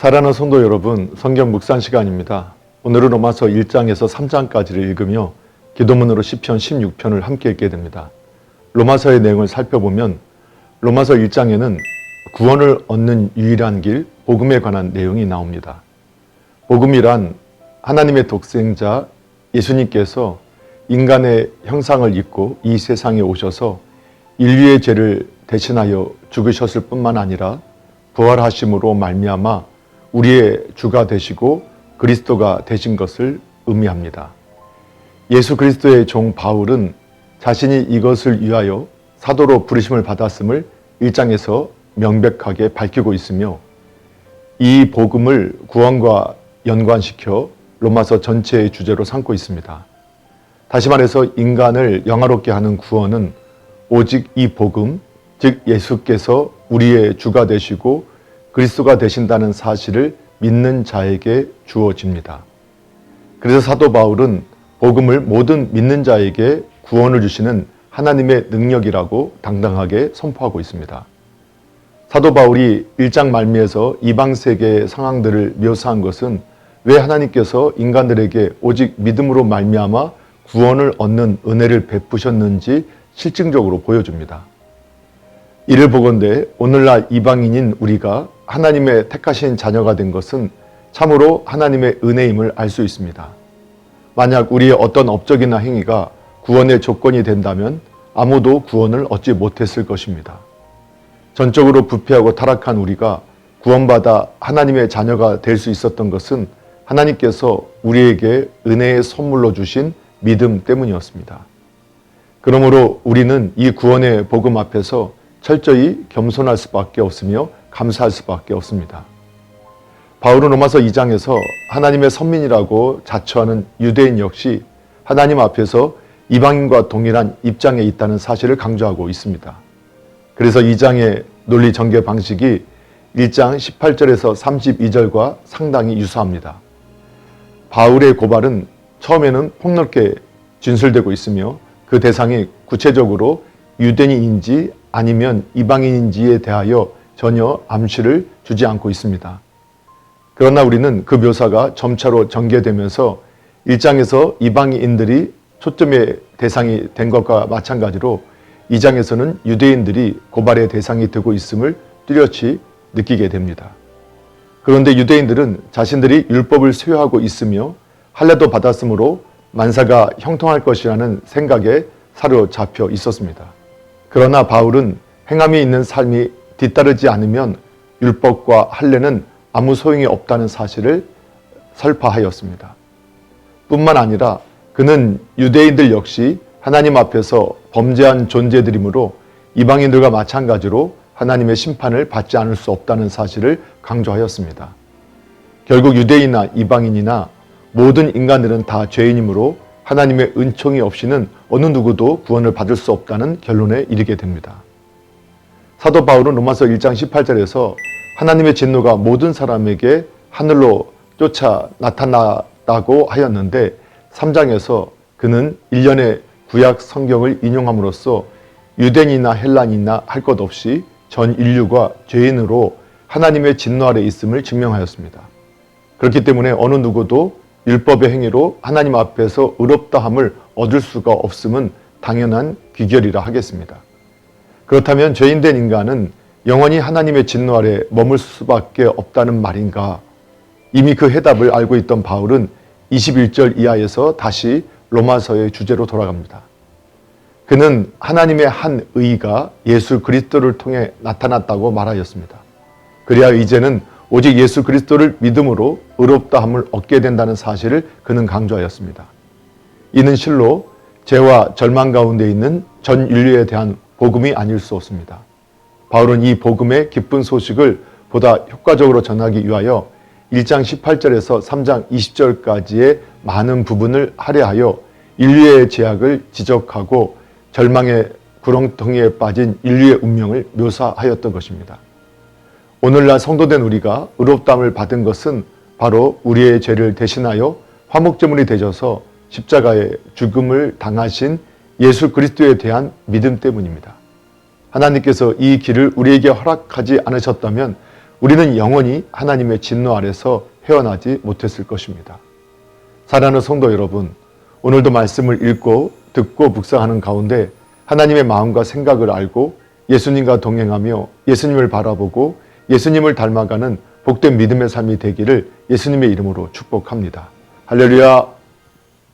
사랑하는 성도 여러분, 성경 묵상 시간입니다. 오늘은 로마서 1장에서 3장까지를 읽으며 기도문으로 시편 16편을 함께 읽게 됩니다. 로마서의 내용을 살펴보면 로마서 1장에는 구원을 얻는 유일한 길, 복음에 관한 내용이 나옵니다. 복음이란 하나님의 독생자 예수님께서 인간의 형상을 입고 이 세상에 오셔서 인류의 죄를 대신하여 죽으셨을 뿐만 아니라 부활하심으로 말미암아 우리의 주가 되시고 그리스도가 되신 것을 의미합니다. 예수 그리스도의 종 바울은 자신이 이것을 위하여 사도로 부르심을 받았음을 1장에서 명백하게 밝히고 있으며 이 복음을 구원과 연관시켜 로마서 전체의 주제로 삼고 있습니다. 다시 말해서 인간을 영화롭게 하는 구원은 오직 이 복음, 즉 예수께서 우리의 주가 되시고 그리스도가 되신다는 사실을 믿는 자에게 주어집니다. 그래서 사도 바울은 복음을 모든 믿는 자에게 구원을 주시는 하나님의 능력이라고 당당하게 선포하고 있습니다. 사도 바울이 1장 말미에서 이방 세계의 상황들을 묘사한 것은 왜 하나님께서 인간들에게 오직 믿음으로 말미암아 구원을 얻는 은혜를 베푸셨는지 실증적으로 보여줍니다. 이를 보건대 오늘날 이방인인 우리가 하나님의 택하신 자녀가 된 것은 참으로 하나님의 은혜임을 알 수 있습니다. 만약 우리의 어떤 업적이나 행위가 구원의 조건이 된다면 아무도 구원을 얻지 못했을 것입니다. 전적으로 부패하고 타락한 우리가 구원받아 하나님의 자녀가 될 수 있었던 것은 하나님께서 우리에게 은혜의 선물로 주신 믿음 때문이었습니다. 그러므로 우리는 이 구원의 복음 앞에서 철저히 겸손할 수밖에 없으며 감사할 수밖에 없습니다. 바울은 로마서 2장에서 하나님의 선민이라고 자처하는 유대인 역시 하나님 앞에서 이방인과 동일한 입장에 있다는 사실을 강조하고 있습니다. 그래서 2장의 논리 전개 방식이 1장 18절에서 32절과 상당히 유사합니다. 바울의 고발은 처음에는 폭넓게 진술되고 있으며 그 대상이 구체적으로 유대인인지 아니면 이방인인지에 대하여 전혀 암시를 주지 않고 있습니다. 그러나 우리는 그 묘사가 점차로 전개되면서 1장에서 이방인들이 초점의 대상이 된 것과 마찬가지로 2장에서는 유대인들이 고발의 대상이 되고 있음을 뚜렷이 느끼게 됩니다. 그런데 유대인들은 자신들이 율법을 수여하고 있으며 할례도 받았으므로 만사가 형통할 것이라는 생각에 사로잡혀 있었습니다. 그러나 바울은 행함이 있는 삶이 뒤따르지 않으면 율법과 할례는 아무 소용이 없다는 사실을 설파하였습니다. 뿐만 아니라 그는 유대인들 역시 하나님 앞에서 범죄한 존재들이므로 이방인들과 마찬가지로 하나님의 심판을 받지 않을 수 없다는 사실을 강조하였습니다. 결국 유대인이나 이방인이나 모든 인간들은 다 죄인이므로 하나님의 은총이 없이는 어느 누구도 구원을 받을 수 없다는 결론에 이르게 됩니다. 사도 바울은 로마서 1장 18절에서 하나님의 진노가 모든 사람에게 하늘로 쫓아 나타났다고 하였는데 3장에서 그는 일련의 구약 성경을 인용함으로써 유대인이나 헬란이나 할 것 없이 전 인류가 죄인으로 하나님의 진노 아래 있음을 증명하였습니다. 그렇기 때문에 어느 누구도 율법의 행위로 하나님 앞에서 의롭다함을 얻을 수가 없음은 당연한 귀결이라 하겠습니다. 그렇다면 죄인된 인간은 영원히 하나님의 진노 아래 머물 수밖에 없다는 말인가? 이미 그 해답을 알고 있던 바울은 21절 이하에서 다시 로마서의 주제로 돌아갑니다. 그는 하나님의 한 의가 예수 그리스도를 통해 나타났다고 말하였습니다. 그래야 이제는 오직 예수 그리스도를 믿음으로 의롭다함을 얻게 된다는 사실을 그는 강조하였습니다. 이는 실로 죄와 절망 가운데 있는 전 인류에 대한 복음이 아닐 수 없습니다. 바울은 이 복음의 기쁜 소식을 보다 효과적으로 전하기 위하여 1장 18절에서 3장 20절까지의 많은 부분을 할애하여 인류의 죄악을 지적하고 절망의 구렁텅이에 빠진 인류의 운명을 묘사하였던 것입니다. 오늘날 성도된 우리가 의롭다함을 받은 것은 바로 우리의 죄를 대신하여 화목제물이 되셔서 십자가의 죽음을 당하신 예수 그리스도에 대한 믿음 때문입니다. 하나님께서 이 길을 우리에게 허락하지 않으셨다면 우리는 영원히 하나님의 진노 아래서 헤어나지 못했을 것입니다. 사랑하는 성도 여러분, 오늘도 말씀을 읽고 듣고 묵상하는 가운데 하나님의 마음과 생각을 알고 예수님과 동행하며 예수님을 바라보고 예수님을 닮아가는 복된 믿음의 삶이 되기를 예수님의 이름으로 축복합니다. 할렐루야!